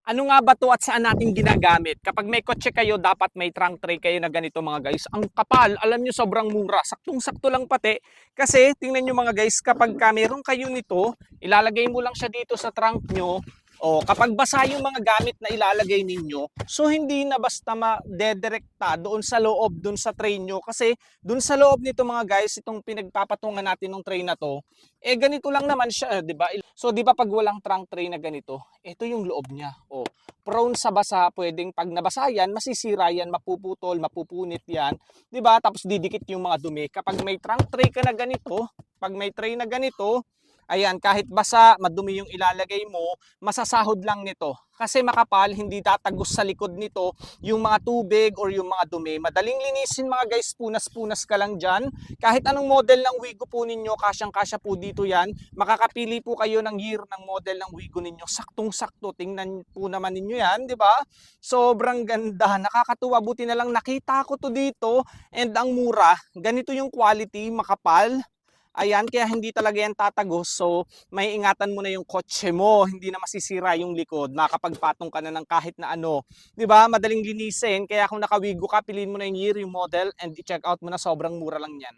Ano nga ba 'to at saan natin ginagamit? Kapag may kotse kayo, dapat may trunk tray kayo na ganito mga guys. Ang kapal, alam nyo sobrang mura. Saktong-sakto lang pati. Kasi tingnan nyo mga guys, kapag meron kayo nito, ilalagay mo lang siya dito sa trunk nyo. O kapag basa yung mga gamit na ilalagay ninyo, so hindi na basta ma-dedirekta doon sa loob, doon sa tray nyo. Kasi doon sa loob nito mga guys, itong pinagpapatungan natin ng tray na to, eh ganito lang naman siya, 'di ba? So 'di ba pag walang trunk tray na ganito, ito yung loob niya. Oh, prone sa basa, pwedeng pag nabasa yan, masisira yan, mapuputol, mapupunit yan, 'di ba? Tapos didikit yung mga dumi. Kapag may trunk tray ka na ganito, pag may tray na ganito, ayan, kahit basa, madumi yung ilalagay mo, masasahod lang nito. Kasi makapal, hindi tatagos sa likod nito yung mga tubig or yung mga dumi. Madaling linisin mga guys, punas-punas ka lang dyan. Kahit anong model ng Wigo po ninyo, kasyang-kasya po dito yan. Makakapili po kayo ng year ng model ng Wigo ninyo. Saktong-sakto, tingnan po naman ninyo yan, di ba? Sobrang ganda, nakakatuwa. Buti na lang nakita ko to dito and ang mura. Ganito yung quality, makapal. Ayan, kaya hindi talaga yan tatagos. So, may ingatan mo na yung kotse mo. Hindi na masisira yung likod. Makakapagpatong ka na ng kahit na ano. 'Di ba? Madaling linisin. Kaya kung nakawigo ka, piliin mo na yung year, yung model, and i-check out mo na sobrang mura lang yan.